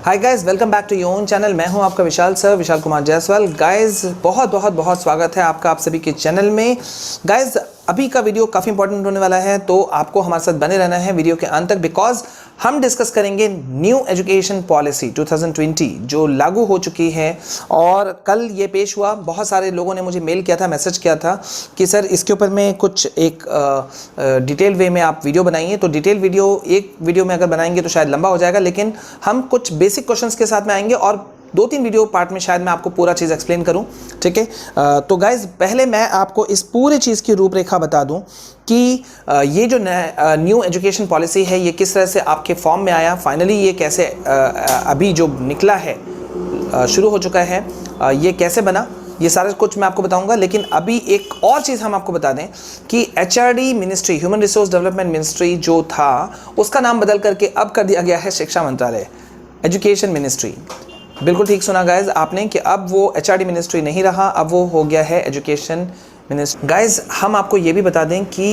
Hi guys, welcome back to your own channel. मैं हूं आपका विशाल सर, विशाल कुमार जायसवाल। गाइस बहुत बहुत बहुत स्वागत है आपका आप सभी के चैनल में। गाइस अभी का वीडियो काफ़ी इंपॉर्टेंट होने वाला है, तो आपको हमारे साथ बने रहना है वीडियो के अंत तक, बिकॉज हम डिस्कस करेंगे न्यू एजुकेशन पॉलिसी 2020 जो लागू हो चुकी है। और कल ये पेश हुआ, बहुत सारे लोगों ने मुझे मेल किया था, मैसेज किया था कि सर इसके ऊपर में कुछ एक डिटेल वे में आप वीडियो बनाइए। तो डिटेल वीडियो एक वीडियो में अगर बनाएंगे तो शायद लंबा हो जाएगा, लेकिन हम कुछ बेसिक क्वेश्चंस के साथ में आएंगे और 2-3 वीडियो पार्ट में शायद मैं आपको पूरा चीज़ एक्सप्लेन करूं। ठीक है, तो गाइज पहले मैं आपको इस पूरी चीज़ की रूपरेखा बता दूं कि ये जो न्यू एजुकेशन पॉलिसी है ये किस तरह से आपके फॉर्म में आया, फाइनली ये कैसे अभी जो निकला है, शुरू हो चुका है, ये कैसे बना, ये सारा कुछ मैं आपको बताऊंगा। लेकिन अभी एक और चीज़ हम आपको बता दें कि HRD ministry, human resource development ministry जो था उसका नाम बदल करके अब कर दिया गया है शिक्षा मंत्रालय, एजुकेशन मिनिस्ट्री। बिल्कुल ठीक सुना गाइज आपने कि अब वो HRD मिनिस्ट्री नहीं रहा, अब वो हो गया है एजुकेशन मिनिस्ट्री। गाइज हम आपको ये भी बता दें कि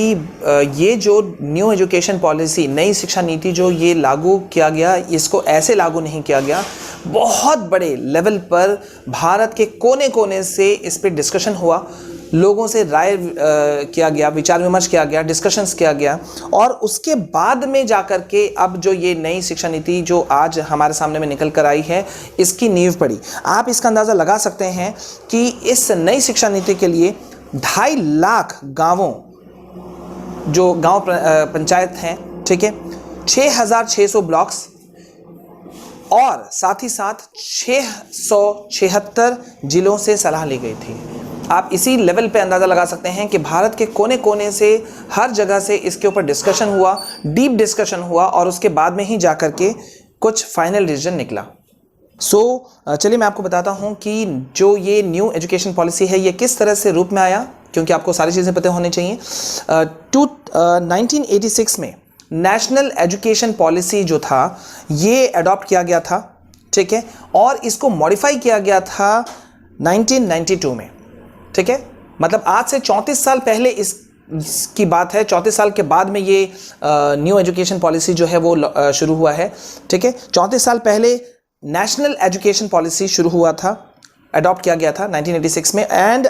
ये जो न्यू एजुकेशन पॉलिसी, नई शिक्षा नीति जो ये लागू किया गया, इसको ऐसे लागू नहीं किया गया। बहुत बड़े लेवल पर भारत के कोने कोने से इस पर डिस्कशन हुआ, लोगों से राय किया गया, विचार विमर्श किया गया, डिस्कशंस किया गया, और उसके बाद में जाकर के अब जो ये नई शिक्षा नीति जो आज हमारे सामने में निकल कर आई है, इसकी नींव पड़ी। आप इसका अंदाज़ा लगा सकते हैं कि इस नई शिक्षा नीति के लिए 2.5 लाख गांवों, जो गांव पंचायत हैं, ठीक है, 6,600 ब्लॉक्स और साथ ही साथ 676 जिलों से सलाह ली गई थी। आप इसी लेवल पे अंदाज़ा लगा सकते हैं कि भारत के कोने कोने से, हर जगह से इसके ऊपर डिस्कशन हुआ, डीप डिस्कशन हुआ, और उसके बाद में ही जाकर के कुछ फाइनल डिसीजन निकला। चलिए मैं आपको बताता हूं कि जो ये न्यू एजुकेशन पॉलिसी है ये किस तरह से रूप में आया, क्योंकि आपको सारी चीज़ें पता होनी चाहिए। 1986 में नेशनल एजुकेशन पॉलिसी जो था ये अडॉप्ट किया गया था, ठीक है, और इसको मॉडिफाई किया गया था 1992 में, ठीक है। मतलब आज से 34 साल पहले इसकी बात है। 34 साल के बाद में ये न्यू एजुकेशन पॉलिसी जो है वो शुरू हुआ है, ठीक है। 34 साल पहले नेशनल एजुकेशन पॉलिसी शुरू हुआ था, अडॉप्ट किया गया था 1986 में, एंड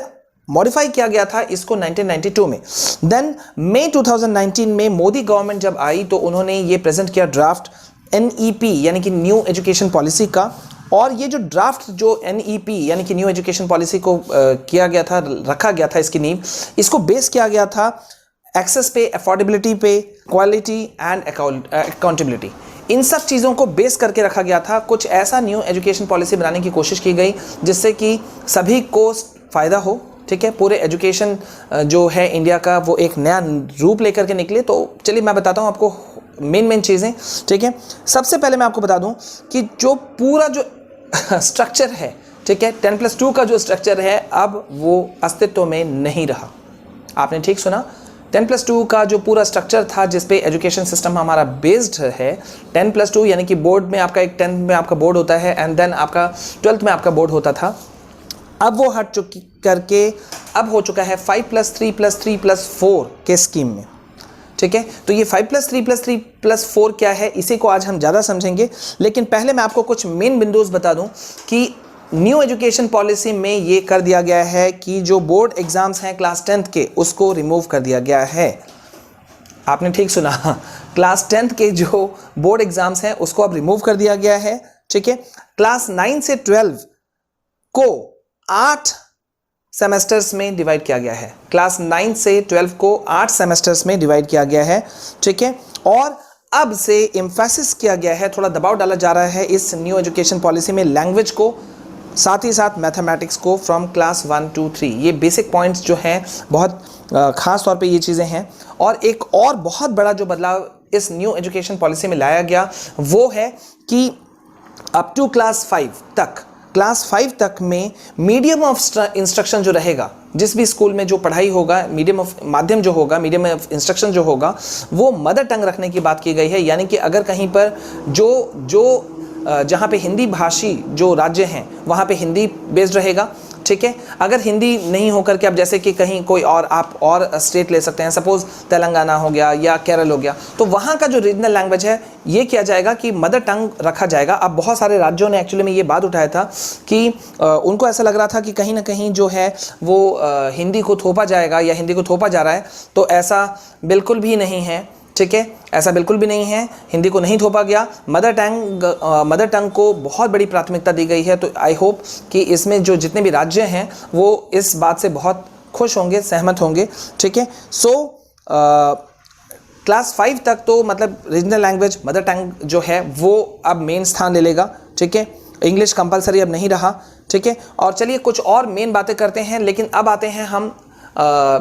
मॉडिफाई किया गया था इसको 1992 में। देन मई 2019 में मोदी गवर्नमेंट जब आई तो उन्होंने ये प्रेजेंट किया ड्राफ्ट NEP यानी कि न्यू एजुकेशन पॉलिसी का। और ये जो ड्राफ्ट जो NEP यानी कि न्यू एजुकेशन पॉलिसी को किया गया था, रखा गया था, इसकी नींव, इसको बेस किया गया था एक्सेस पे, अफोर्डेबिलिटी पे, क्वालिटी एंड अकाउंटेबिलिटी। इन सब चीज़ों को बेस करके रखा गया था। कुछ ऐसा न्यू एजुकेशन पॉलिसी बनाने की कोशिश की गई जिससे कि सभी को फ़ायदा हो, ठीक है। पूरे एजुकेशन जो है इंडिया का वो एक नया रूप लेकर के निकले। तो चलिए मैं बताता हूँ आपको मेन चीज़ें, ठीक है। सबसे पहले मैं आपको बता दूँ कि जो पूरा जो स्ट्रक्चर है, ठीक है, 10+2 का जो स्ट्रक्चर है अब वो अस्तित्व में नहीं रहा। आपने ठीक सुना, 10+2 का जो पूरा स्ट्रक्चर था जिस पे एजुकेशन सिस्टम हमारा बेस्ड है, 10+2 यानी कि बोर्ड में आपका एक 10th में आपका बोर्ड होता है एंड देन आपका 12th में आपका बोर्ड होता था, अब वो हट चुकी करके अब हो चुका है 5+3+3+4 के स्कीम में, ठीक है। तो ये 5+3+3+4 क्या है, इसी को आज हम ज़्यादा समझेंगे। लेकिन पहले मैं आपको कुछ मेन बिंदुज बता दूं कि न्यू एजुकेशन पॉलिसी में ये कर दिया गया है कि जो बोर्ड एग्जाम्स हैं क्लास 10th के, उसको रिमूव कर दिया गया है। आपने ठीक सुना, क्लास 10th के जो बोर्ड एग्जाम्स हैं उसको अब रिमूव कर दिया गया है, ठीक है। क्लास 9 से 12 को 8 सेमेस्टर्स में डिवाइड किया गया है। क्लास 9 से 12 को 8 सेमेस्टर्स में डिवाइड किया गया है, ठीक है। और अब से एम्फेसिस किया गया है, थोड़ा दबाव डाला जा रहा है इस न्यू एजुकेशन पॉलिसी में लैंग्वेज को, साथ ही साथ मैथमेटिक्स को फ्रॉम क्लास 1 to 3। ये बेसिक पॉइंट्स जो हैं बहुत ख़ास तौर पे ये चीज़ें हैं। और एक और बहुत बड़ा जो बदलाव इस न्यू एजुकेशन पॉलिसी में लाया गया वो है कि अप टू क्लास 5 तक में मीडियम ऑफ इंस्ट्रक्शन जो रहेगा, जिस भी स्कूल में जो पढ़ाई होगा, मीडियम ऑफ इंस्ट्रक्शन जो होगा वो मदर टंग रखने की बात की गई है। यानी कि अगर कहीं पर जहाँ पे हिंदी भाषी जो राज्य हैं वहाँ पे हिंदी बेस्ड रहेगा, ठीक है। अगर हिंदी नहीं होकर के आप जैसे कि कहीं कोई और आप और स्टेट ले सकते हैं, सपोज तेलंगाना हो गया या केरल हो गया, तो वहाँ का जो रीजनल लैंग्वेज है ये किया जाएगा कि मदर टंग रखा जाएगा। अब बहुत सारे राज्यों ने एक्चुअली में ये बात उठाया था कि उनको ऐसा लग रहा था कि कहीं ना कहीं जो है वो हिंदी को थोपा जाएगा या हिंदी को थोपा जा रहा है, तो ऐसा बिल्कुल भी नहीं है, ठीक है, ऐसा बिल्कुल भी नहीं है। हिंदी को नहीं थोपा गया, मदर टंग को बहुत बड़ी प्राथमिकता दी गई है। तो आई होप कि इसमें जो जितने भी राज्य हैं वो इस बात से बहुत खुश होंगे, सहमत होंगे, ठीक है। सो क्लास 5 तक तो मतलब रीजनल लैंग्वेज मदर टंग जो है वो अब मेन स्थान ले लेगा, ठीक है। इंग्लिश कंपलसरी अब नहीं रहा, ठीक है। और चलिए कुछ और मेन बातें करते हैं, लेकिन अब आते हैं हम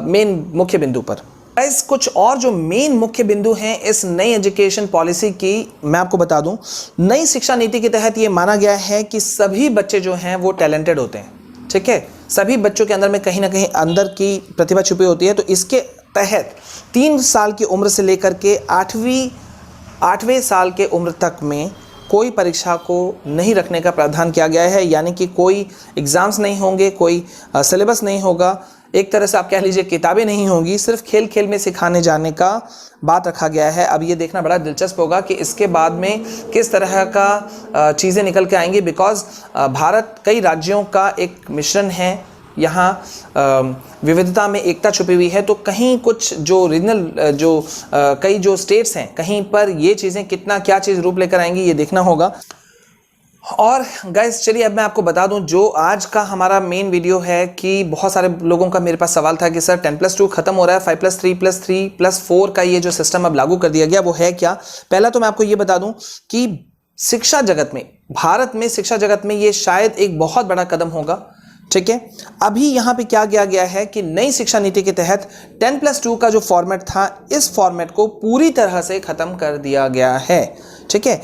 मेन मुख्य बिंदु पर। गाइस कुछ और जो मेन मुख्य बिंदु हैं इस नई एजुकेशन पॉलिसी की मैं आपको बता दूं। नई शिक्षा नीति के तहत ये माना गया है कि सभी बच्चे जो हैं वो टैलेंटेड होते हैं, ठीक है। सभी बच्चों के अंदर में कहीं ना कहीं अंदर की प्रतिभा छुपी होती है। तो इसके तहत 3 साल की उम्र से लेकर के 8वें साल के उम्र तक में कोई परीक्षा को नहीं रखने का प्रावधान किया गया है। यानी कि कोई एग्ज़ाम्स नहीं होंगे, कोई सिलेबस नहीं होगा, एक तरह से आप कह लीजिए किताबें नहीं होंगी, सिर्फ खेल खेल में सिखाने जाने का बात रखा गया है। अब ये देखना बड़ा दिलचस्प होगा कि इसके बाद में किस तरह का चीज़ें निकल के आएंगी, बिकॉज भारत कई राज्यों का एक मिश्रण है। यहाँ विविधता में एकता छुपी हुई है। तो कहीं कुछ जो रीजनल कई जो स्टेट्स हैं, कहीं पर ये चीज़ें कितना क्या चीज़ रूप लेकर आएंगी ये देखना होगा। और गाइस चलिए अब मैं आपको बता दूं जो आज का हमारा मेन वीडियो है कि बहुत सारे लोगों का मेरे पास सवाल था कि सर 10+2 खत्म हो रहा है, 5+3+3+4 का ये जो सिस्टम अब लागू कर दिया गया वो है क्या। पहला तो मैं आपको ये बता दूं कि शिक्षा जगत में, भारत में शिक्षा जगत में ये शायद एक बहुत बड़ा कदम होगा, ठीक है। अभी यहाँ पे क्या किया गया है कि नई शिक्षा नीति के तहत 10+2 का जो फॉर्मेट था, इस फॉर्मेट को पूरी तरह से खत्म कर दिया गया है, ठीक है।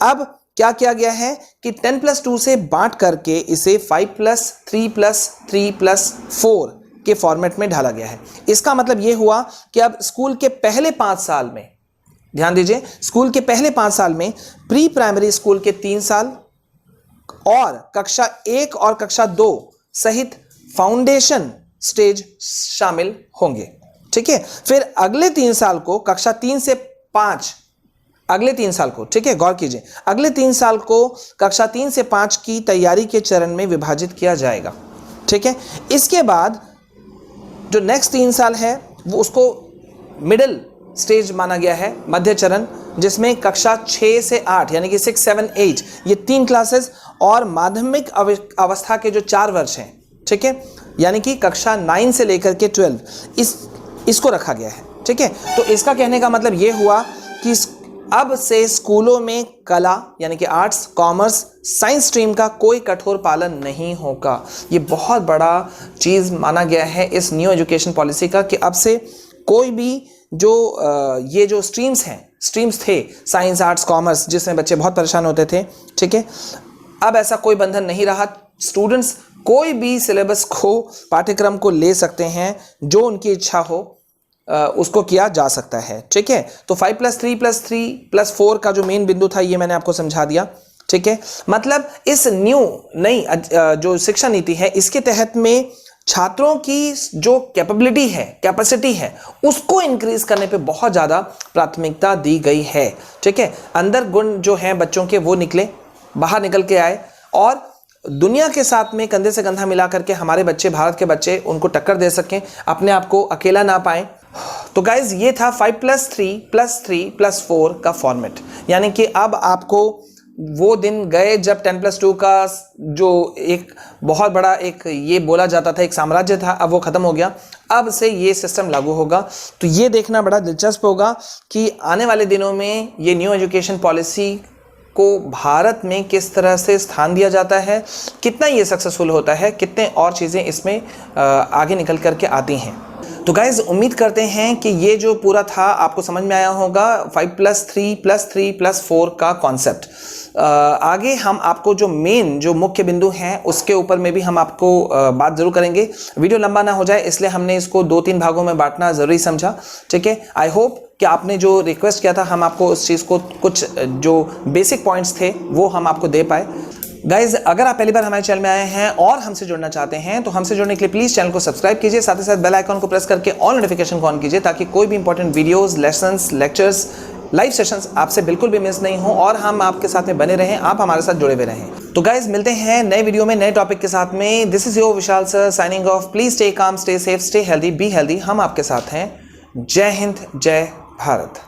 अब क्या किया गया है कि 10+2 से बांट करके इसे 5+3+3+4 के फॉर्मेट में ढाला गया है। इसका मतलब यह हुआ कि अब स्कूल के पहले 5 साल में, ध्यान दीजिए, स्कूल के पहले 5 साल में प्री प्राइमरी स्कूल के 3 साल और कक्षा 1 और कक्षा 2 सहित फाउंडेशन स्टेज शामिल होंगे, ठीक है। फिर अगले 3 साल को कक्षा 3 से 5, अगले 3 साल को, ठीक है, गौर कीजिए, अगले 3 साल को कक्षा 3 से 5 की तैयारी के चरण में विभाजित किया जाएगा, ठीक है। इसके बाद जो नेक्स्ट 3 साल है वो उसको मिडिल स्टेज माना गया है, मध्य चरण, जिसमें कक्षा 6 से 8 यानी कि 6, 7, 8 ये 3 क्लासेस और माध्यमिक अवस्था के जो 4 वर्ष हैं, ठीक है, यानी कि कक्षा 9 से लेकर के 12 इसको रखा गया है, ठीक है। तो इसका कहने का मतलब ये हुआ कि अब से स्कूलों में कला यानी कि आर्ट्स, कॉमर्स, साइंस स्ट्रीम का कोई कठोर पालन नहीं होगा। ये बहुत बड़ा चीज़ माना गया है इस न्यू एजुकेशन पॉलिसी का कि अब से कोई भी जो ये जो स्ट्रीम्स थे, साइंस, आर्ट्स, कॉमर्स, जिसमें बच्चे बहुत परेशान होते थे, ठीक है, अब ऐसा कोई बंधन नहीं रहा। स्टूडेंट्स कोई भी सिलेबस को, पाठ्यक्रम को ले सकते हैं, जो उनकी इच्छा हो उसको किया जा सकता है, ठीक है। तो 5+3+3+4 का जो मेन बिंदु था ये मैंने आपको समझा दिया, ठीक है। मतलब इस नई जो शिक्षा नीति है इसके तहत में छात्रों की जो कैपेसिटी है उसको इंक्रीज करने पे बहुत ज़्यादा प्राथमिकता दी गई है, ठीक है। अंदर गुण जो हैं बच्चों के वो बाहर निकल के आए और दुनिया के साथ में कंधे से कंधा मिला करके हमारे बच्चे, भारत के बच्चे, उनको टक्कर दे सकें, अपने आप को अकेला ना पाएं। तो गाइज ये था 5+3+3+4 का फॉर्मेट। यानी कि अब आपको वो दिन गए जब 10+2 का जो एक बहुत बड़ा एक ये बोला जाता था एक साम्राज्य था, अब वो खत्म हो गया। अब से ये सिस्टम लागू होगा। तो ये देखना बड़ा दिलचस्प होगा कि आने वाले दिनों में ये न्यू एजुकेशन पॉलिसी को भारत में किस तरह से स्थान दिया जाता है, कितना ये सक्सेसफुल होता है, कितने और चीज़ें इसमें आगे निकल करके आती हैं। तो गाइज उम्मीद करते हैं कि ये जो पूरा था आपको समझ में आया होगा 5+3+3+4 का कॉन्सेप्ट। आगे हम आपको जो मेन जो मुख्य बिंदु हैं उसके ऊपर में भी हम आपको बात जरूर करेंगे। वीडियो लंबा ना हो जाए इसलिए हमने इसको 2-3 भागों में बांटना ज़रूरी समझा, ठीक है। आई होप कि आपने जो रिक्वेस्ट किया था हम आपको उस चीज़ को कुछ जो बेसिक पॉइंट्स थे वो हम आपको दे पाए। गाइज अगर आप पहली बार हमारे चैनल में आए हैं और हमसे जुड़ना चाहते हैं तो हमसे जुड़ने के लिए प्लीज चैनल को सब्सक्राइब कीजिए, साथ ही साथ बेल आइकन को प्रेस करके ऑल नोटिफिकेशन को ऑन कीजिए ताकि कोई भी important videos, lessons, lectures, live sessions आपसे बिल्कुल भी मिस नहीं हो और हम आपके साथ में बने रहें, आप हमारे साथ जुड़े हुए रहें। तो गाइज मिलते हैं नए वीडियो में नए टॉपिक के साथ में। This is your Vishal sir signing off. Please stay calm, stay safe, stay healthy, be healthy. हम आपके साथ हैं। जय हिंद, जय भारत।